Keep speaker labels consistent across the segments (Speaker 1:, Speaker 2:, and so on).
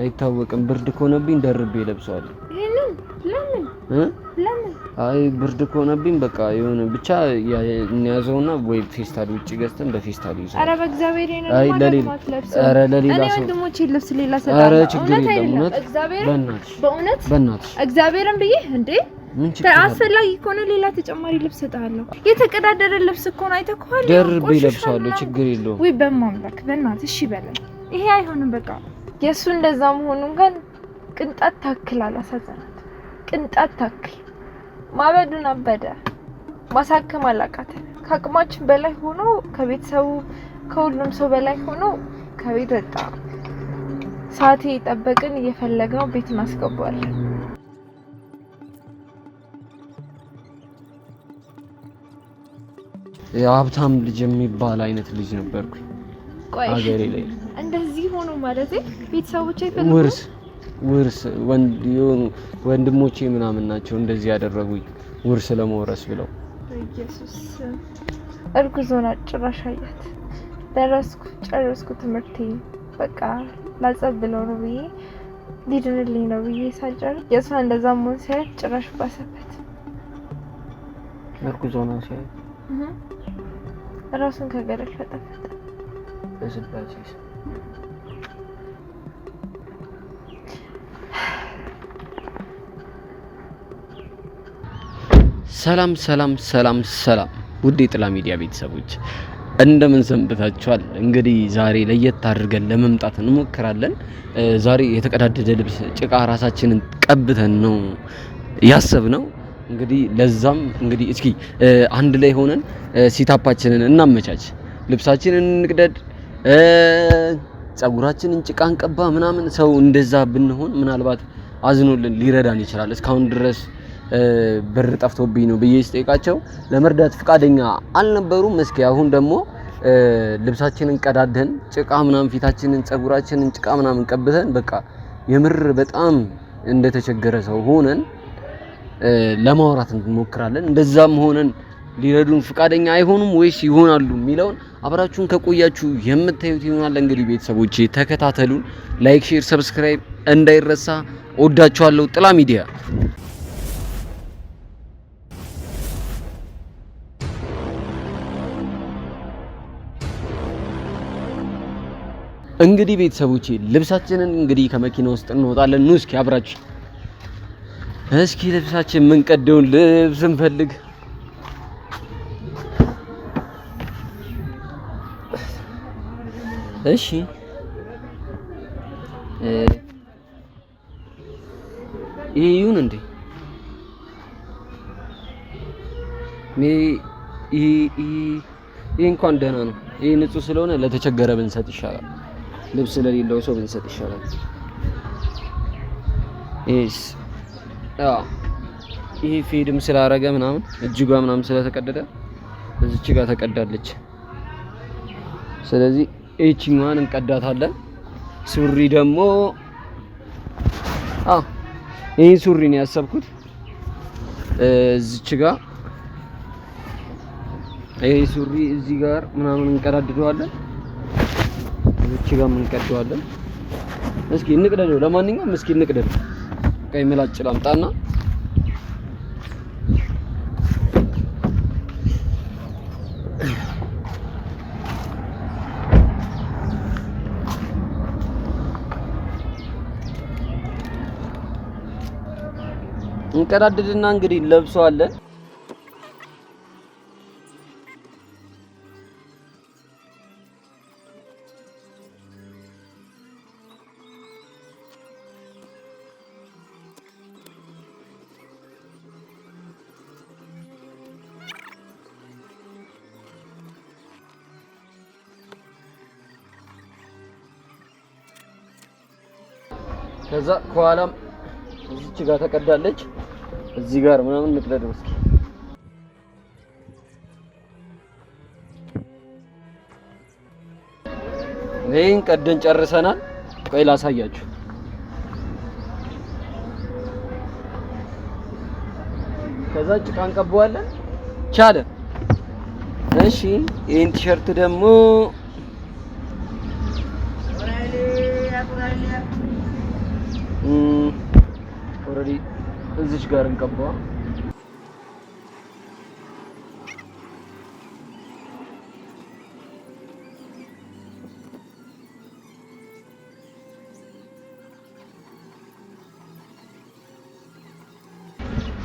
Speaker 1: አይታወቅም። ብርድ ከሆነብኝ ደርቤ ለብሰዋል።
Speaker 2: ለምን
Speaker 1: አይ ብርድ ከሆነብኝ በቃ የሆነ ብቻ እንያዘውና ወይ ፌስታል ውጪ ገዝተን በፌስታል ይዘው።
Speaker 2: ኧረ በእግዚአብሔር ይሄንን
Speaker 1: ኧረ ለሌላ ሰው
Speaker 2: ወንድሞቼ ልብስ ሌላ ሰጣለሁ።
Speaker 1: ኧረ ችግር የለም።
Speaker 2: በእውነት እግዚአብሔርን ብዬ እንዴ አስፈላጊ ከሆነ ሌላ ተጨማሪ ልብስ ሰጣለሁ። የተቀዳደረ ልብስ እኮ ነው አይተኸዋል።
Speaker 1: ደርቤ ለብሰዋለሁ። ችግር የለውም።
Speaker 2: ወይ በማምላክ በእናትህ እሺ በለኝ። ይሄ አይሆንም በቃ የሱ እንደዛ መሆኑን ግን ቅንጣት ታክል አላሳዘናት። ቅንጣት ታክል ማበዱን አበደ። ማሳከም አላቃተ። ከአቅማችን በላይ ሆኖ ከቤተሰቡ ከሁሉም ሰው በላይ ሆኖ ከቤት ወጣ። ሰዓት እየጠበቅን እየፈለግነው ቤት እናስገባዋለን።
Speaker 1: የሀብታም ልጅ የሚባል አይነት ልጅ ነበርኩ አገሬ ላይ።
Speaker 2: እንደዚህ ሆኖ ማለት ቤተሰቦቼ ይፈልጉ
Speaker 1: ውርስ ወንድሞቼ ምናምን ናቸው እንደዚህ ያደረጉኝ ውርስ ለመውረስ ብለው።
Speaker 2: ኢየሱስ እርጉዝ ሆና ጭራሽ አያት። ጨረስኩ ትምህርቴ በቃ ላጸብ ብለው ነው ብዬ ሊድንልኝ ነው ብዬ ሳልጨርስ የእሷ እንደዛ መሆን ሲያይ ጭራሽ ባሰበት።
Speaker 1: እርጉዝ ሆና ሲያይ
Speaker 2: ራሱን ከገደል ፈጠፈጠ።
Speaker 1: በስላሴስ ሰላም ውድ የጥላ ሚዲያ ቤተሰቦች እንደምን ሰንብታችኋል? እንግዲህ ዛሬ ለየት አድርገን ለመምጣት እንሞክራለን። ዛሬ የተቀዳደደ ልብስ ጭቃ ራሳችንን ቀብተን ነው ያሰብነው። እንግዲህ ለዛም እንግዲህ እስኪ አንድ ላይ ሆነን ሲታፓችንን እናመቻች፣ ልብሳችንን እንቅደድ፣ ጸጉራችንን ጭቃ እንቀባ ምናምን። ሰው እንደዛ ብንሆን ምናልባት አዝኖልን ሊረዳን ይችላል። እስካሁን ድረስ ብር ጠፍቶብኝ ነው ብዬ ስጠይቃቸው ለመርዳት ፍቃደኛ አልነበሩም። እስኪ አሁን ደግሞ ልብሳችንን ቀዳደን ጭቃ ምናምን ፊታችንን ጸጉራችንን ጭቃ ምናምን ቀብተን በቃ የምር በጣም እንደተቸገረ ሰው ሆነን ለማውራት እንሞክራለን። እንደዛም ሆነን ሊረዱን ፍቃደኛ አይሆኑም ወይስ ይሆናሉ የሚለውን አብራችሁን ከቆያችሁ የምታዩት ይሆናል። እንግዲህ ቤተሰቦቼ ተከታተሉን። ላይክ፣ ሼር፣ ሰብስክራይብ እንዳይረሳ። ወዳችኋለሁ። ጥላ ሚዲያ። እንግዲህ ቤተሰቦቼ ልብሳችንን እንግዲህ ከመኪና ውስጥ እንወጣለን። ኑ እስኪ አብራችሁ እስኪ ልብሳችን ምን ቀደውን ልብስ እንፈልግ። እሺ ይሄ ይሁን እንዴ? ይሄ እንኳን ደህና ነው። ይሄ ንጹህ ስለሆነ ለተቸገረ ብንሰጥ ይሻላል። ልብስ ለሌለው ሰው ብንሰጥ ይሻላል። ይሄ ፌድም ስላረገ ምናምን እጅጓ ምናምን ስለተቀደደ እዚች ጋር ተቀዳለች። ስለዚህ እቺኛዋን እንቀዳታለን። ሱሪ ደግሞ ይሄ ሱሪ ነው ያሰብኩት። እዚች ጋር ይሄ ሱሪ እዚህ ጋር ምናምን እንቀዳድደዋለን። እዚች ጋር እንቀዳዋለን። እስኪ እንቅደደው። ለማንኛውም እስኪ እንቅደደው። ቀይ ምላጭ ላምጣና እንቀዳድድና እንግዲህ ለብሰዋለን። ከዛ ከኋላም እዚች ጋር ተቀዳለች። እዚህ ጋር ምናምን እንቅደደው እስኪ። ይሄን ቀደን ጨርሰናል። ቆይ ላሳያችሁ። ከዛ ጭቃ እንቀባዋለን። ቻለ። እሺ ይሄን ቲሸርት ደግሞ ኦልሬዲ እዚች ጋር እንቀባዋ።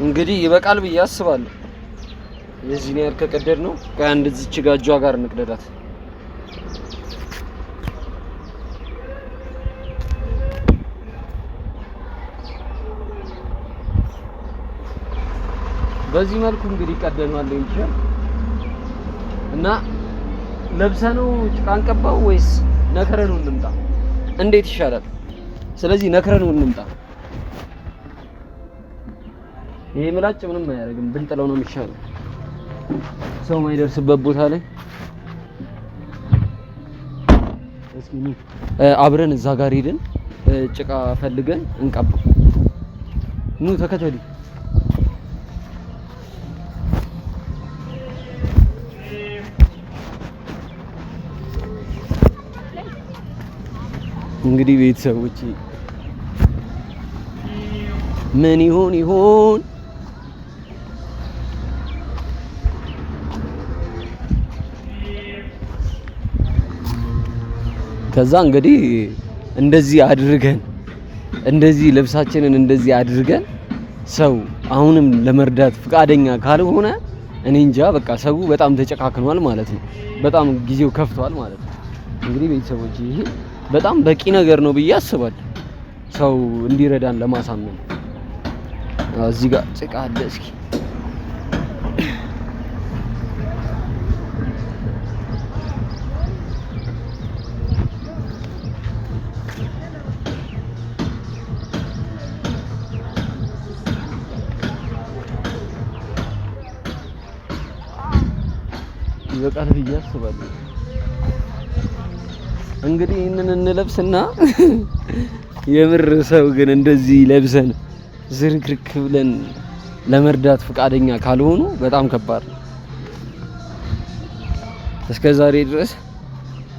Speaker 1: እንግዲህ ይበቃል ብዬ አስባለሁ። የዚህን ያህል ከቀደድ ነው። ከአንድ እዚች ጋር እጇ ጋር እንቅደዳት። በዚህ መልኩ እንግዲህ ቀደናል ይችላል እና ለብሰነው ጭቃን ቀባው ወይስ ነክረነው እንምጣ? እንዴት ይሻላል? ስለዚህ ነክረነው እንምጣ። ይሄ ምላጭ ምንም አያደርግም፣ ብንጥለው ነው የሚሻለው ሰው ማይደርስበት ቦታ ላይ። እስኪ አብረን እዛ ጋር ሄደን ጭቃ ፈልገን እንቀባ። ኑ ተከተሉ። እንግዲህ ቤተሰቦች ምን ይሆን ከዛ እንግዲህ እንደዚህ አድርገን እንደዚህ ልብሳችንን እንደዚህ አድርገን ሰው አሁንም ለመርዳት ፍቃደኛ ካልሆነ እኔ እንጃ በቃ ሰው በጣም ተጨካክኗል ማለት ነው። በጣም ጊዜው ከፍቷል ማለት ነው። እንግዲህ ቤተሰቦች ይሄ በጣም በቂ ነገር ነው ብዬ አስባለሁ፣ ሰው እንዲረዳን ለማሳመን። እዚህ ጋር ጭቃ አለ። እስኪ ይበቃል ብዬ አስባለሁ። እንግዲህ ይሄንን እንለብስና የምር ሰው ግን እንደዚህ ለብሰን ዝርክርክ ብለን ለመርዳት ፍቃደኛ ካልሆኑ በጣም ከባድ ነው። እስከዛሬ ድረስ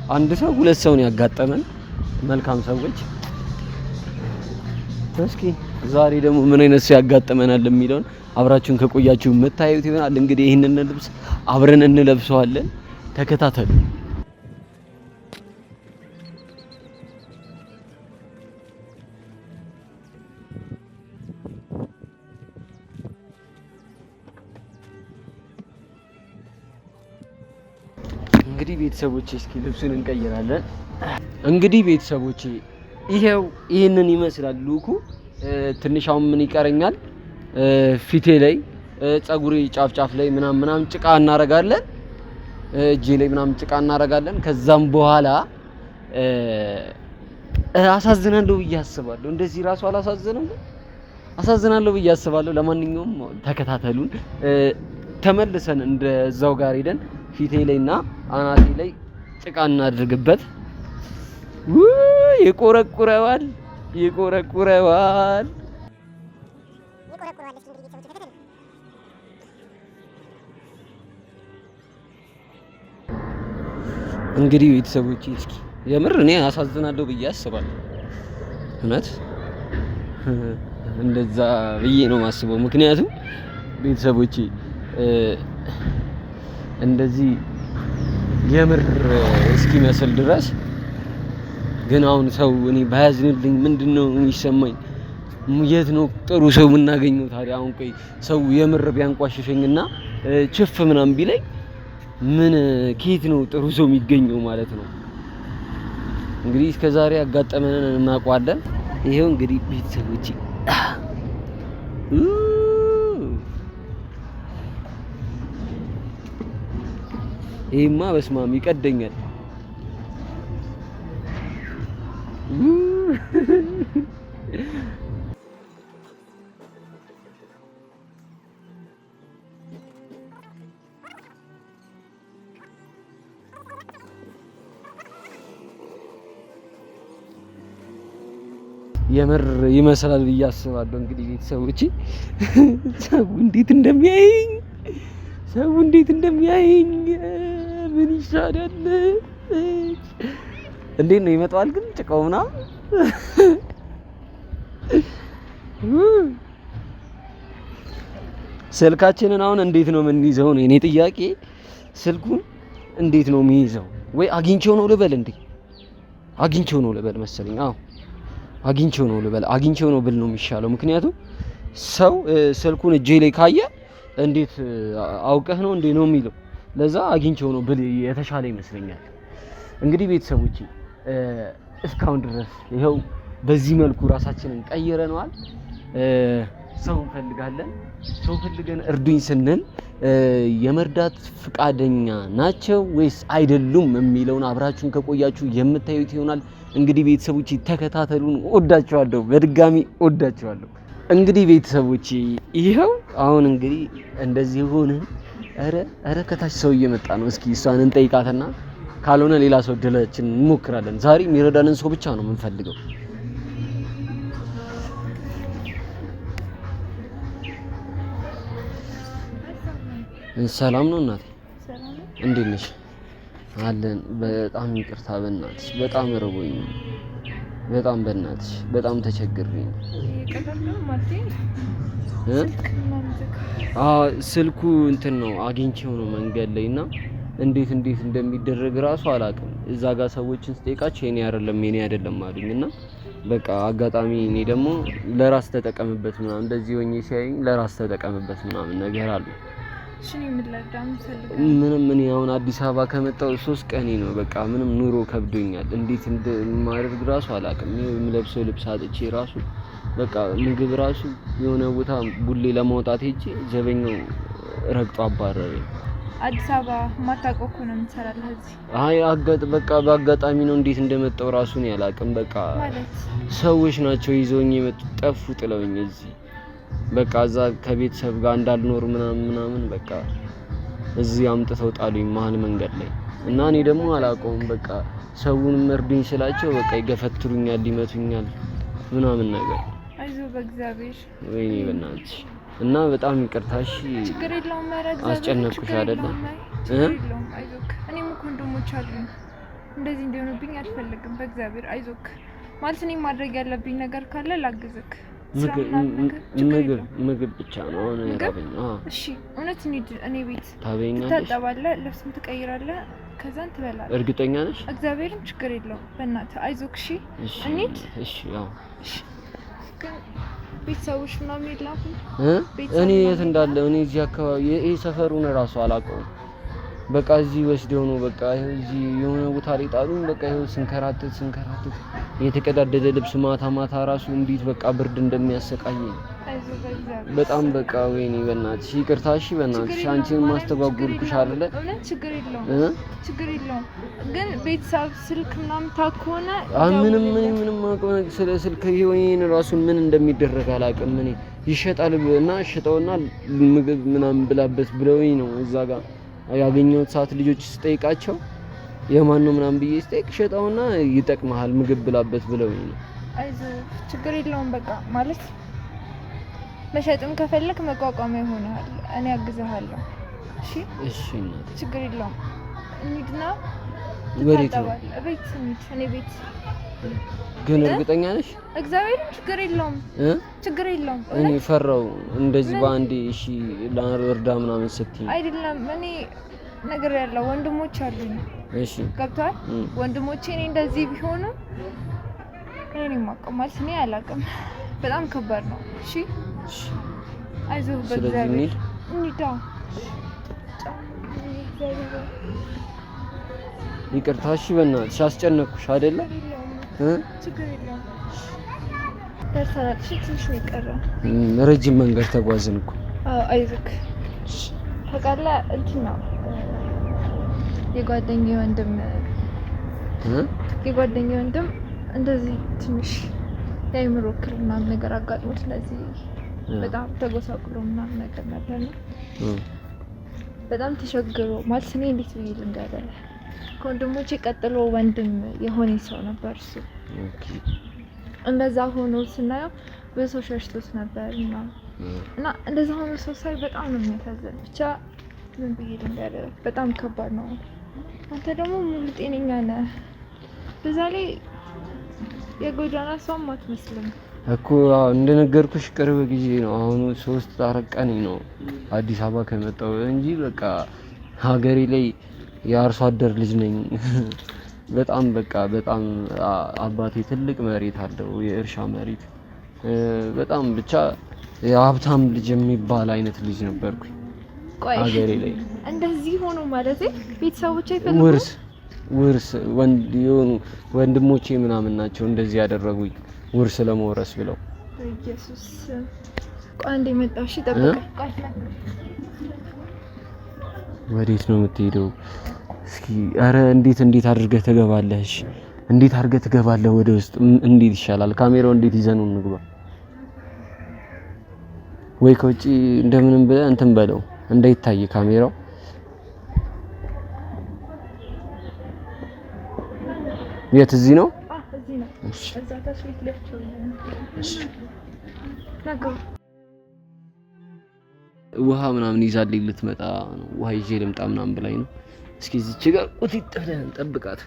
Speaker 1: አንድ ሰው ሁለት ሰው ነው ያጋጠመን መልካም ሰዎች። እስኪ ዛሬ ደግሞ ምን አይነት ሰው ያጋጠመናል የሚለውን አብራችሁን ከቆያችሁ የምታዩት ይሆናል። እንግዲህ ይሄንን ልብስ አብረን እንለብሰዋለን። ተከታተሉ። እንግዲህ ቤተሰቦቼ እስኪ ልብሱን እንቀይራለን። እንግዲህ ቤተሰቦቼ ይሄው ይሄንን ይመስላል ሉኩ። ትንሽ አሁን ምን ይቀረኛል? ፊቴ ላይ ጸጉሬ ጫፍ ላይ ምናምን ጭቃ እናረጋለን። እጄ ላይ ምናምን ጭቃ እናረጋለን። ከዛም በኋላ አሳዝናለሁ ብዬ አስባለሁ። እንደዚህ ራሱ አላሳዝንም? አሳዝናለሁ ብዬ አስባለሁ። ለማንኛውም ተከታተሉን። ተመልሰን እንደዛው ጋር ሄደን ፊቴ ላይና አናቴ ላይ ጭቃ እናድርግበት። ይቆረቁረዋል። እንግዲህ ቤተሰቦቼ እስኪ የምር እኔ አሳዝናለሁ ብዬ አስባለሁ። እውነት እንደዛ ብዬ ነው የማስበው። ምክንያቱም ቤተሰቦቼ እንደዚህ የምር እስኪመስል ድረስ ግን አሁን ሰው እኔ ባያዝንልኝ ምንድነው የሚሰማኝ? የት ነው ጥሩ ሰው የምናገኘው ታዲያ? አሁን ቆይ ሰው የምር ቢያንቋሽሸኝና ችፍ ምናምን ቢለኝ ምን ከየት ነው ጥሩ ሰው የሚገኘው ማለት ነው? እንግዲህ እስከዛሬ ያጋጠመንን እናውቀዋለን። ይሄው እንግዲህ ቤተሰቦቼ ይሄማ በስማም ይቀደኛል። የምር ይመስላል ብዬ አስባለሁ። እንግዲህ ቤተሰቦቼ ሰው እንዴት እንደሚያየኝ ምን ይሻላል? እንዴት ነው ይመጣዋል ግን ጭቃው ምናምን ስልካችንን አሁን እንዴት ነው የምንይዘው ነው የኔ ጥያቄ። ስልኩን እንዴት ነው የሚይዘው? ወይ አግኝቼው ነው ልበል እንዴ? አግኝቼው ነው ልበል መሰለኝ። አዎ አግኝቼው ነው ልበል። አግኝቼው ነው ብል ነው የሚሻለው። ምክንያቱም ሰው ስልኩን እጄ ላይ ካየ እንዴት አውቀህ ነው እንዴ ነው የሚለው። ለዛ አግኝቼው ነው ብል የተሻለ ይመስለኛል። እንግዲህ ቤተሰቦቼ እስካሁን ድረስ ይኸው በዚህ መልኩ ራሳችንን ቀይረናል። ሰው እንፈልጋለን። ሰው ፈልገን እርዱኝ ስንል የመርዳት ፍቃደኛ ናቸው ወይስ አይደሉም የሚለውን አብራችሁን ከቆያችሁ የምታዩት ይሆናል። እንግዲህ ቤተሰቦቼ ተከታተሉን። ወዳችኋለሁ፣ በድጋሚ ወዳችኋለሁ። እንግዲህ ቤተሰቦቼ ይኸው አሁን እንግዲህ እንደዚህ ሆነን ኧረ ከታች ሰው እየመጣ ነው። እስኪ እሷን እንጠይቃትና ካልሆነ ሌላ ሰው ድላችን እንሞክራለን። ዛሬ የሚረዳንን ሰው ብቻ ነው የምንፈልገው። ሰላም ነው እናቴ? እንዴት ነሽ? አለን። በጣም ይቅርታ በእናትሽ፣ በጣም ርቦኝ ነው። በጣም በእናትሽ በጣም ተቸግሬ ነው። ስልኩ እንትን ነው አግኝቼው ነው መንገድ ላይ እና እንዴት እንደሚደረግ ራሱ አላውቅም። እዛ ጋር ሰዎችን ስጠይቃቸው የኔ አይደለም አሉኝ እና በቃ አጋጣሚ እኔ ደግሞ ለራስ ተጠቀምበት ምናምን እንደዚህ ሆኜ ሲያዩኝ ለራስ ተጠቀምበት ምናምን ነገር አሉ። ምንም እኔ አሁን አዲስ አበባ ከመጣሁ 3 ቀኔ ነው። በቃ ምንም ኑሮ ከብዶኛል። እንዴት እንደማደርግ ራሱ አላውቅም። የምለብሰው ልብስ አጥቼ ራሱ በቃ ምግብ ራሱ የሆነ ቦታ ቡሌ ለማውጣት ሄጄ ዘበኛው ረግጦ አባረረኝ።
Speaker 2: አዲስ አበባ ማታውቀው እኮ ነው የምትሰራለህ እዚህ?
Speaker 1: አይ በቃ በአጋጣሚ ነው። እንዴት እንደመጣው ራሱ ነው ያላውቅም። በቃ ማለት ሰዎች ናቸው ይዘውኝ የመጡት፣ ጠፉ ጥለውኝ እዚህ በቃ እዛ ከቤተሰብ ጋር እንዳልኖር ምናምን በቃ እዚህ አምጥተው ጣሉኝ መሀል መንገድ ላይ እና እኔ ደግሞ አላውቀውም። በቃ ሰውንም እርዱኝ ስላቸው በቃ ይገፈትሩኛል፣ ይመቱኛል ምናምን ነገር።
Speaker 2: አይዞህ በእግዚአብሔር።
Speaker 1: ወይኔ በእናትሽ እና በጣም ይቅርታሽ።
Speaker 2: ችግር የለውም።
Speaker 1: አስጨነቅኩሽ አይደለ?
Speaker 2: አይዞህ። እኔም እኮ ወንድሞች አሉኝ። እንደዚህ እንዲሆንብኝ አልፈልግም። በእግዚአብሔር አይዞህ። ማለት እኔ ማድረግ ያለብኝ ነገር ካለ ላግዝክ። ምግብ ብቻ ነው አሁን ያራበኝ። እሺ እውነት እንሂድ። እኔ ቤት
Speaker 1: ታበኛለሽ፣
Speaker 2: ትታጠባለህ፣ ልብስም ትቀይራለህ፣ ከዛን ትበላለህ።
Speaker 1: እርግጠኛ ነሽ?
Speaker 2: እግዚአብሔርም ችግር የለውም። በእናትህ አይዞህ። እሺ እንሂድ።
Speaker 1: እሺ ያው
Speaker 2: ግን ቤተሰቦች ምናምን የለም?
Speaker 1: እኔ የት እንዳለ እኔ እዚህ አካባቢ ይሄ ሰፈሩን እራሱ አላውቀውም። በቃ እዚህ ወስደው ነው በቃ ይሄው እዚህ የሆነ ቦታ ላይ ጣሉኝ። በቃ ይሄው ስንከራተት የተቀዳደደ ልብስ ማታ ራሱ እንዴት በቃ ብርድ እንደሚያሰቃየኝ በጣም በቃ ወይኔ በእናትሽ ይቅርታ። እሺ በእናትሽ አንቺን ማስተጓጉልኩሽ አይደለ?
Speaker 2: እውነት ችግር የለውም። ግን ቤተሰብ ስልክ ምናምን ታኮነ
Speaker 1: ምንም አውቀው ስለ ስልክ ይሄን ራሱን ምን እንደሚደረግ አላውቅም። እኔ ይሸጣል እና ሽጠውና ምግብ ምናምን ብላበት ብለውኝ ነው እዛ ጋር ያገኘሁት ሰዓት ልጆች ስጠይቃቸው የማን ነው ምናምን ብዬ ስጠይቅ ሸጠውና ይጠቅምሃል ምግብ ብላበት ብለውኝ ነው።
Speaker 2: አይዞህ ችግር የለውም። በቃ ማለት መሸጥም ከፈለክ መቋቋሚያ ይሆናል። እኔ አግዝሃለሁ።
Speaker 1: እሺ እናቴ
Speaker 2: ችግር የለውም። እንሂድና
Speaker 1: ወዴት ነው?
Speaker 2: ቤት እንሂድ። እኔ ቤት
Speaker 1: ግን እርግጠኛ ነሽ?
Speaker 2: እግዚአብሔር ችግር የለውም።
Speaker 1: እኔ ፈራው እንደዚህ በአንዴ እሺ ላርዳ ምናምን ስትይ
Speaker 2: አይደለም። እኔ ነገር ያለው ወንድሞች አሉኝ።
Speaker 1: እሺ
Speaker 2: ገብቷል። ወንድሞቼ እኔ እንደዚህ ቢሆኑ እኔ ማቀም ማለት እኔ አላውቅም። በጣም ከባድ ነው። እሺ አይዞህ በእግዚአብሔር እንሂድ።
Speaker 1: ይቅርታ። እሺ በእናትሽ አስጨነቅኩሽ አይደለ?
Speaker 2: ችግር የለውም። ደርሰናል። እሺ ትንሽ ነው የቀረን።
Speaker 1: ረጅም መንገድ ተጓዝን እኮ።
Speaker 2: አይዞህ። ታውቃለህ እንትን ነው የጓደኛዬ ወንድም እንደዚህ ትንሽ የአእምሮ እክል ምናምን ነገር አጋጥሞ ስለዚህ በጣም ተጎሳቁሎ ምናምን ነገር ነበር ነው በጣም ተቸግሮ ማለት እኔ እንዴት ብዬ ልንገርህ ከወንድሞቼ ቀጥሎ ወንድም የሆነ ሰው ነበር እሱ። እንደዛ ሆኖ ስናየው በሰው ሸሽቶት ነበር እና እንደዛ ሆኖ ሰው ሳይ በጣም ነው የሚያሳዝን። ብቻ ምን ብዬ ልንገርህ በጣም ከባድ ነው። አንተ ደግሞ ሙሉ ጤነኛ ነህ። በዛ ላይ የጎዳና ሰውም አትመስልም።
Speaker 1: እኮ እንደነገርኩሽ ቅርብ ጊዜ ነው። አሁን 3-4 ቀን ነው አዲስ አበባ ከመጣሁ እንጂ በቃ ሀገሬ ላይ የአርሶ አደር ልጅ ነኝ። በጣም በቃ በጣም አባቴ ትልቅ መሬት አለው፣ የእርሻ መሬት። በጣም ብቻ የሀብታም ልጅ የሚባል አይነት ልጅ ነበርኩኝ ሀገሬ ላይ።
Speaker 2: እንደዚህ ሆኖ ማለት ቤተሰቦቼ አይፈልጉም።
Speaker 1: ውርስ ወንድሞቼ ምናምን ናቸው እንደዚህ ያደረጉኝ ውርስ ለመውረስ ብለው።
Speaker 2: ኢየሱስ ቆይ አንዴ መጣሁ። እሺ ጠብቀኝ። ቆይ
Speaker 1: ወዴት ነው የምትሄደው? እስኪ አረ እንዴት አድርገህ ትገባለህ? እሺ እንዴት አድርገህ ትገባለህ ወደ ውስጥ? እንዴት ይሻላል? ካሜራው እንዴት ይዘነው እንግባ? ወይ ከውጪ እንደምንም ብለህ እንትን በለው እንዳይታይ ካሜራው። የት? እዚህ ነው?
Speaker 2: እዚህ ነው። እዛ ታች ቤት ለፍቶ ነው። እሺ
Speaker 1: ውሃ ምናምን ይዛልኝ ልትመጣ ነው። ውሃ ይዤ ልምጣ ምናምን ብላኝ ነው። እስኪ እዚች ጋር ቁጥጥ ብለን ጠብቃት።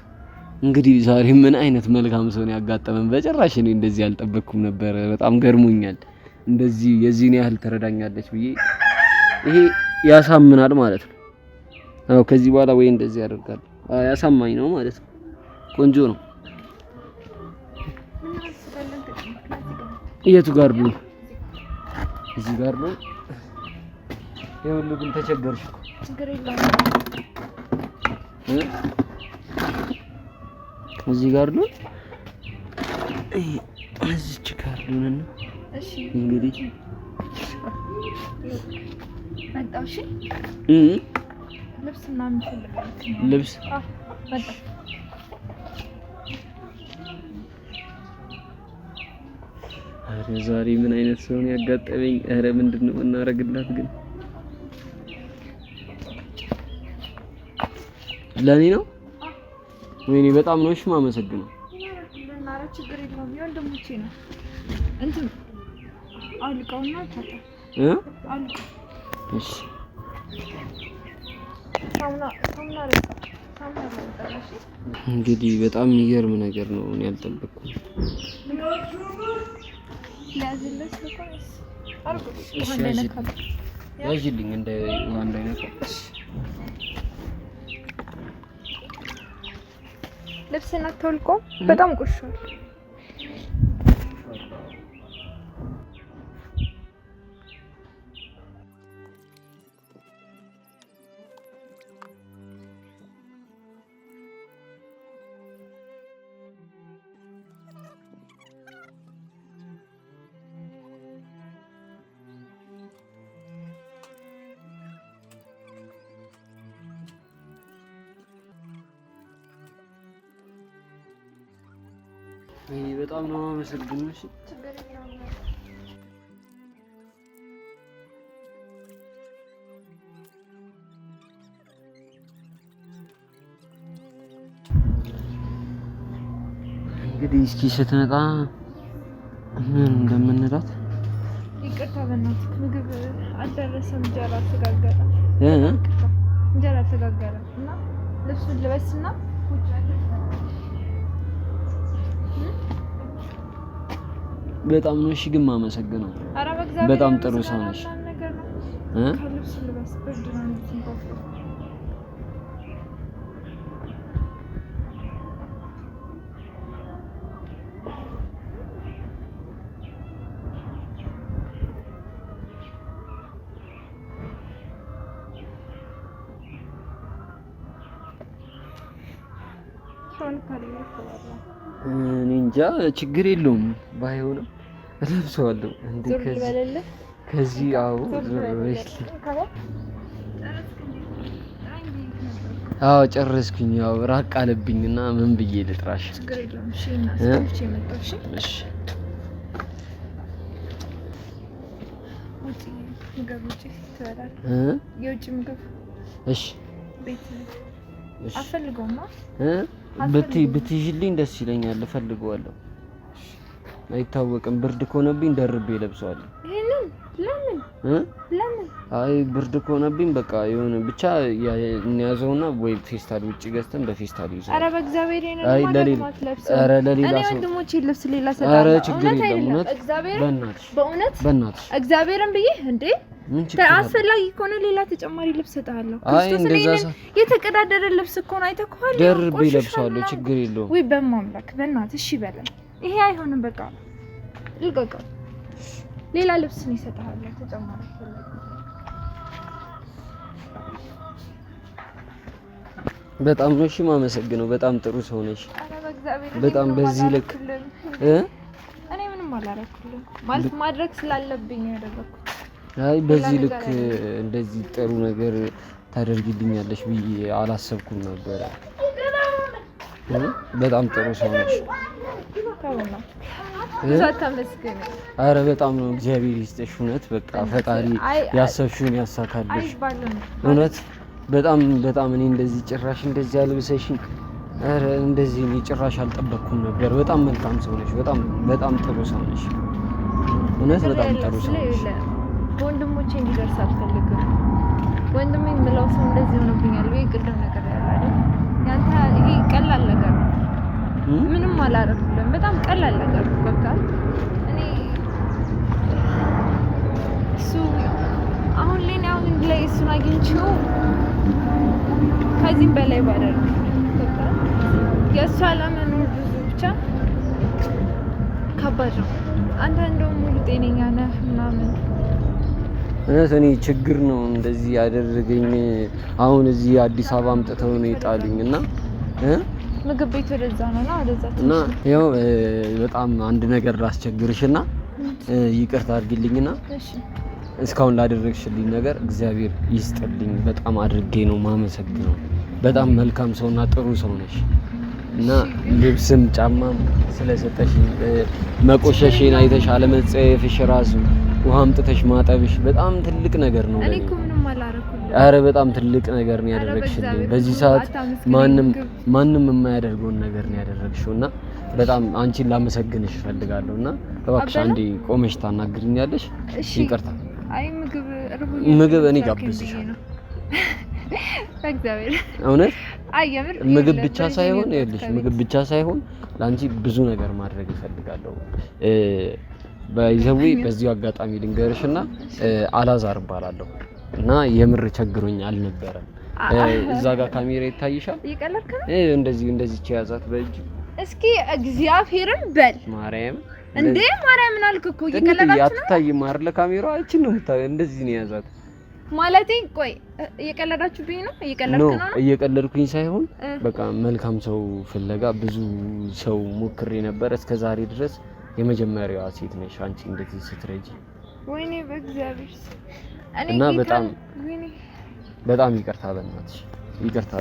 Speaker 1: እንግዲህ ዛሬ ምን አይነት መልካም ሰው ነው ያጋጠመን? በጭራሽ እኔ እንደዚህ አልጠበቅኩም ነበር። በጣም ገርሞኛል። እንደዚህ የዚህን ያህል ትረዳኛለች ብዬ ይሄ ያሳምናል ማለት ነው። አዎ ከዚህ በኋላ ወይ እንደዚህ ያደርጋል። ያሳማኝ ነው ማለት ነው። ቆንጆ ነው። የቱ ጋር ነው? እዚህ ጋር ነው። ይኸውልህ ግን ተቸገርሽ እኮ።
Speaker 2: ችግር የለም።
Speaker 1: እዚህ ጋር ነው። እዚች ጋር ነው።
Speaker 2: እሺ
Speaker 1: እንግዲህ
Speaker 2: መጣሁ። እሺ ልብስ ምናምን ፈልጋለሁ።
Speaker 1: ልብስ
Speaker 2: መጣሁ።
Speaker 1: አረ ዛሬ ምን አይነት ሰው ነው ያጋጠመኝ? አረ ምንድነው እናረግላት ግን? ለኔ ነው? ወይኔ በጣም ነው እሺ የማመሰግነው።
Speaker 2: ለናራ ችግር የለውም። የወንድሞቼ ነው። እንትን አልቀውና ታታ አልቀው።
Speaker 1: እሺ
Speaker 2: ሳሙና ረሳ።
Speaker 1: እንግዲህ በጣም የሚገርም ነገር ነው። እኔ አልጠበቅኩም።
Speaker 2: ያዝልሽ ልቆስ አርጎ
Speaker 1: ያዝልኝ እንደ ዋንዳ አይነት
Speaker 2: ልብስና ተልቆ በጣም ቆሽሿል።
Speaker 1: በጣም ነው የማመሰግነው። እሺ እንግዲህ እስኪ ስትመጣ ምን እንደምንላት።
Speaker 2: ይቅርታ በእናትህ ምግብ አልደረሰም። እንጀራ ተጋገረ እንጀራ ተጋገረ እና ልብሱን ልበስና ቁጭ
Speaker 1: በጣም ነው እሺ ግን ማመሰግነው። በጣም ጥሩ ሰው ነሽ።
Speaker 2: ከልብስ ልበስ ብርድ ነው እንትን
Speaker 1: እኔ እንጃ ችግር የለውም። ባይሆንም እለብሰዋለሁ እንዴ ከዚህ አዎ አዎ ጨረስኩኝ። ያው ራቅ አለብኝና ምን ብዬ ልጥራሽ?
Speaker 2: ችግር የለውም። እሺ እናስቀምጬ መጣሽ።
Speaker 1: እሺ
Speaker 2: ውጪ ምግብ ውጪ ትበላለህ? የውጪ ምግብ እሺ። ቤት አፈልገውማ
Speaker 1: ብትይዥልኝ ደስ ይለኛል። እፈልገዋለሁ። አይታወቅም ብርድ ከሆነብኝ ደርቤ ለብሰዋለሁ።
Speaker 2: ይሄንን ለምን
Speaker 1: አይ ብርድ ከሆነብኝ በቃ የሆነ ብቻ እንያዘውና ወይ ፌስታል ውጪ ገዝተን በፌስታል ይዘው።
Speaker 2: ኧረ በእግዚአብሔር ነው
Speaker 1: አይ ለሌላ ለሌላ ሰው
Speaker 2: ወንድሞቼ ልብስ ሌላ ሰጣለሁ።
Speaker 1: ኧረ ችግር የለም በእናትሽ
Speaker 2: እግዚአብሔርን ብዬ እንዴ አስፈላጊ ከሆነ ሌላ ተጨማሪ ልብስ ሰጣለሁ። ክርስቶስ ለኔን የተቀዳደረ ልብስ እኮ ነው አይተከዋል።
Speaker 1: ደርቤ ለብሳለሁ ችግር የለውም።
Speaker 2: ወይ በማምላክ በእናትህ እሺ በለኝ። ይሄ አይሆንም በቃ ልቀቀው። ሌላ ልብስ ነው ይሰጣል ተጨማሪ።
Speaker 1: በጣም ነው እሺ ማመሰግነው። በጣም ጥሩ ሰው ነሽ። በጣም በዚህ ልክ
Speaker 2: እኔ ምንም አላረኩልም ማለት ማድረግ ስላለብኝ ያደረኩት።
Speaker 1: አይ በዚህ ልክ እንደዚህ ጥሩ ነገር ታደርጊልኛለሽ ብዬ አላሰብኩም ነበር። በጣም ጥሩ ሰው ነሽ። አረ በጣም ነው እግዚአብሔር ይስጥሽ። እውነት በቃ ፈጣሪ ያሰብሽውን ያሳካልሽ። እውነት በጣም እኔ እንደዚህ ጭራሽ እንደዚህ አልብሰሽኝ አረ እንደዚህ እኔ ጭራሽ አልጠበቅኩም ነበር። በጣም መልካም ሰው ነሽ። በጣም ጥሩ ሰው ነሽ። እውነት በጣም ጥሩ ሰው ነሽ።
Speaker 2: ወንድሞቼ እንዲደርስ አልፈልግም። ወንድሜ የምለው ሰው እንደዚህ ሆኖብኛል ወይ ቅድም ነገር ያለ አይደል? ያንተ ይሄ ቀላል ነገር ነው። ምንም አላረኩልም። በጣም ቀላል ነገር ነው። በቃ እኔ እሱ አሁን ላይ እሱን አግኝቼው ከዚህም በላይ ባደርግ በቃ የእሱ አለመኖር ብዙ ብቻ ከባድ ነው። አንተ እንደውም ሙሉ ጤነኛ ነህ ምናምን
Speaker 1: እኔ ችግር ነው እንደዚህ ያደረገኝ። አሁን እዚህ አዲስ አበባ አምጥተው ነው የጣሉኝ እና
Speaker 2: ምግብ ቤት ወደዛ ነውና ወደዛ
Speaker 1: እና ያው በጣም አንድ ነገር ላስቸግርሽና ይቅርታ አድርጊልኝና
Speaker 2: እሺ
Speaker 1: እስካሁን ላደረግሽልኝ ነገር እግዚአብሔር ይስጥልኝ። በጣም አድርጌ ነው ማመሰግነው። በጣም መልካም ሰውና ጥሩ ሰው ነሽ እና ልብስም ጫማም ስለሰጠሽኝ መቆሸሽን አይተሽ አለመጸየፍሽ ራሱ ውሃ አምጥተሽ ማጠብሽ በጣም ትልቅ ነገር ነው።
Speaker 2: እኔ እኮ ምንም አላረኩልኝ።
Speaker 1: አረ በጣም ትልቅ ነገር ነው ያደረግሽልኝ። በዚህ ሰዓት ማንም የማያደርገውን ነገር ነው ያደረግሽውና በጣም አንቺን ላመሰግንሽ እፈልጋለሁና እባክሽ አንዴ ቆመሽ ታናግሪኛለሽ? ይቅርታ።
Speaker 2: አይ
Speaker 1: ምግብ እኔ ጋብዝሻለሁ።
Speaker 2: እግዚአብሔር
Speaker 1: እውነት
Speaker 2: አየምር
Speaker 1: ምግብ ብቻ ሳይሆን ይኸውልሽ ምግብ ብቻ ሳይሆን ላንቺ ብዙ ነገር ማድረግ እፈልጋለሁ። በይዘዊ በዚሁ አጋጣሚ ልንገርሽና አላዛር እባላለሁ እና የምር ቸግሮኝ አልነበረም። እዛ ጋር ካሜራ ይታይሻል።
Speaker 2: ይቀለልከ
Speaker 1: እንደዚህ ያዛት በእጅ
Speaker 2: እስኪ እግዚአብሔርን በል
Speaker 1: ማርያም
Speaker 2: እንዴ ማርያምን አልክ እኮ ይቀለላችሁ ነው።
Speaker 1: አትታይም አይደል? ካሜራው አይችን ነው የምታየው። እንደዚህ ነው ያዛት
Speaker 2: ማለቴ። ቆይ እየቀለዳችሁብኝ ነው? እየቀለድኩ ነው?
Speaker 1: እየቀለድኩኝ ሳይሆን በቃ መልካም ሰው ፍለጋ ብዙ ሰው ሞክሬ ነበር እስከዛሬ ድረስ የመጀመሪያዋ ሴት ነሽ አንቺ እንደዚህ ስትረጂ።
Speaker 2: ወይኔ በእግዚአብሔር
Speaker 1: እና በጣም ይቅርታ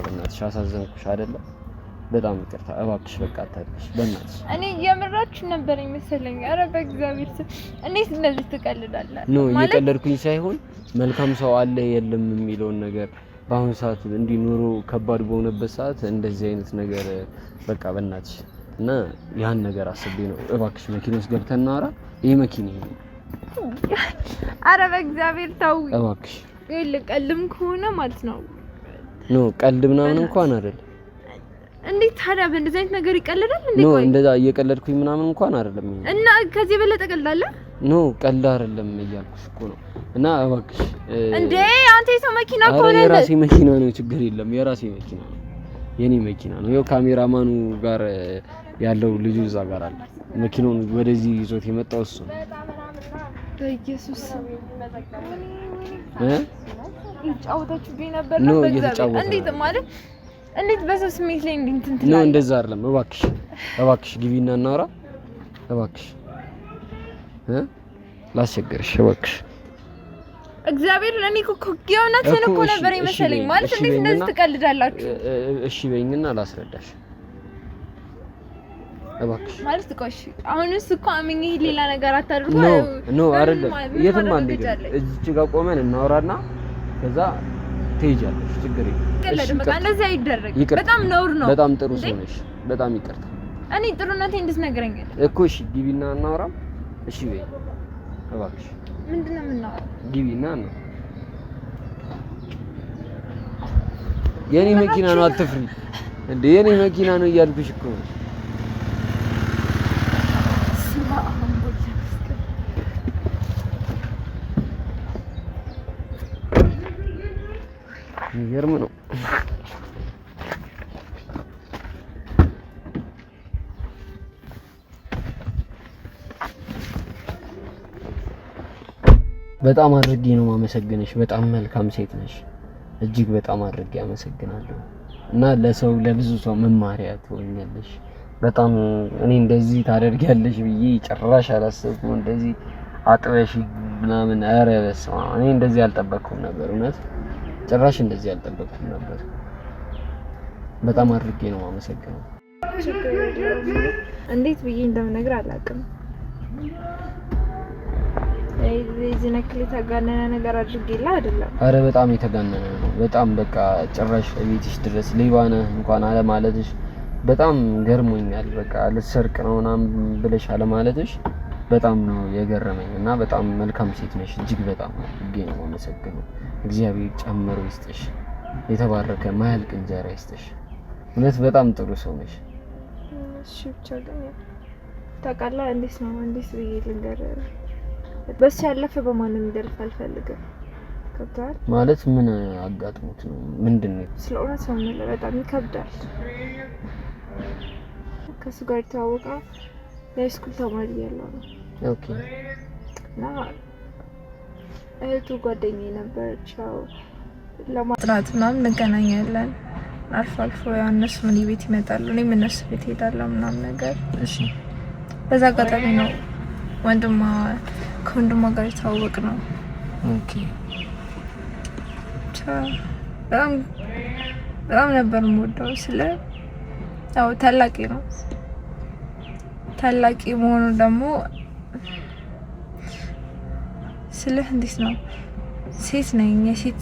Speaker 1: በእናትሽ አሳዘንኩሽ አይደለ? በጣም ይቅርታ እባክሽ። በቃ አታድርሽ በእናትሽ።
Speaker 2: እኔ የምራችሁ ነበር መሰለኝ። ኧረ በእግዚአብሔር እንዴት እንደዚህ ትቀልዳለህ?
Speaker 1: እየቀለድኩኝ ሳይሆን መልካም ሰው አለ የለም የሚለውን ነገር በአሁኑ ሰዓት እንዲህ ኑሮ ከባድ በሆነበት ሰዓት እንደዚህ አይነት ነገር በቃ በእናትሽ እና ያን ነገር አስቤ ነው። እባክሽ መኪና ውስጥ ገብተን እናወራ። ይሄ መኪና ነው።
Speaker 2: ኧረ በእግዚአብሔር ተው
Speaker 1: እባክሽ።
Speaker 2: ቀልድም ከሆነ ማለት ነው
Speaker 1: ቀልድ ምናምን እንኳን አይደል።
Speaker 2: እንዴት ታዲያ በእንደዚህ አይነት ነገር ይቀልዳል እንዴ? ቆይ
Speaker 1: እንደዛ እየቀለድኩኝ ምናምን እንኳን አይደለም።
Speaker 2: እና ከዚህ በለጠ ቀልዳለ?
Speaker 1: ቀልድ አይደለም እያልኩሽ እኮ ነው። እና እባክሽ
Speaker 2: እንዴ አንተ የሰው መኪና ከሆነ
Speaker 1: የራሴ መኪና ነው፣ ችግር የለም። የራሴ መኪና ነው፣ የኔ መኪና ነው። ይኸው ካሜራማኑ ጋር ያለው ልጁ እዛ ጋር አለ። መኪናውን ወደዚህ ይዞት የመጣው እሱ ነው።
Speaker 2: በኢየሱስ ይጫወታችሁብኝ ነበር
Speaker 1: ነው
Speaker 2: በእግዚአብሔር። እንዴት ማለት እንዴት በሰው ስሜት ላይ እንትን ትላለህ?
Speaker 1: ነው እንደዛ አይደለም። እባክሽ ግቢና እናውራ እባክሽ። ላስቸግርሽ እባክሽ።
Speaker 2: እግዚአብሔር ለኔ እኮ የእውነትን እኮ ነበር የመሰለኝ። ማለት እንዴት እንደዚህ ትቀልዳላችሁ?
Speaker 1: እሺ በይኝና ላስረዳሽ እባክሽ።
Speaker 2: ማለት ቆሽ አሁንስ እኮ አምኜ ሌላ ነገር አታድርጉ።
Speaker 1: ኖ አይደለም። የትም አንገኝ። እዚህ ጋር ቆመን እናውራና ከዛ ትሄጃለሽ። ችግር የለም።
Speaker 2: እሺ በቃ እንደዚህ አይደረግም። በጣም ነውር ነው።
Speaker 1: በጣም ጥሩ ሰው ነሽ። በጣም ይቅርታ።
Speaker 2: እኔ ጥሩነቴ እንድትነግረኝ
Speaker 1: እኮ እሺ ግቢና እናውራ። እሺ በይ እባክሽ
Speaker 2: ምንድነው የምናወራው?
Speaker 1: ግቢና ነው የኔ መኪና ነው አትፍሪ እንዴ የኔ መኪና ነው እያልኩሽ እኮ ይገርም ነው በጣም አድርጌ ነው ማመሰግንሽ በጣም መልካም ሴት ነሽ እጅግ በጣም አድርጌ አመሰግናለሁ እና ለሰው ለብዙ ሰው መማሪያ ትሆኛለሽ በጣም እኔ እንደዚህ ታደርጊያለሽ ብዬ ጭራሽ አላሰብኩም እንደዚህ አጥበሽ ምናምን ኧረ በስመ አብ እኔ እንደዚህ አልጠበቅኩም ነበር እውነት ጭራሽ እንደዚህ አልጠበቅኩም ነበር በጣም አድርጌ ነው ማመሰግነው
Speaker 2: እንዴት ብዬ እንደምነግር አላውቅም እዚህ ነክሊ ተጋነነ ነገር አድርጌላ አይደለም
Speaker 1: አረ በጣም የተጋነነ ነው በጣም በቃ ጭራሽ ቤትሽ ድረስ ሌባነ እንኳን አለ ማለትሽ በጣም ገርሞኛል በቃ ልሰርቅ ነው ምናምን ብለሽ አለ ማለትሽ በጣም ነው የገረመኝ እና በጣም መልካም ሴት ነሽ እጅግ በጣም አድርጌ ነው ማመሰግነው እግዚአብሔር ጨምሮ ይስጥሽ የተባረከ ማያልቅ እንጀራ ይስጥሽ እውነት በጣም ጥሩ ሰው ነሽ
Speaker 2: እሺ ብቻ ግን ታውቃለህ እንዴት ብዬ ልንገርህ በስ ያለፈ በማንም ይደርፍ አልፈልግም ከብታል
Speaker 1: ማለት ምን አጋጥሞት ነው ምንድነው
Speaker 2: ስለእውነት ነው ማለት በጣም ይከብዳል ከሱ ጋር ተዋወቀ ለስኩል ተማሪ ያለው ነው
Speaker 1: ኦኬ
Speaker 2: እና እህቱ ጓደኛዬ ነበረችው ለማጥናት ምናምን እንገናኛለን አልፎ ያነሱ ምን ቤት ይመጣሉ እኔም እነሱ ቤት ሄዳለሁ ምናምን ነገር
Speaker 1: እሺ
Speaker 2: በዛ አጋጣሚ ነው ከወንድሟ ጋር የተዋወቅ ነው
Speaker 1: ኦኬ
Speaker 2: በጣም ነበር የምወደው ያው ታላቂ መሆኑ ደግሞ እንዴት ነው ሴት ነኝ የሴት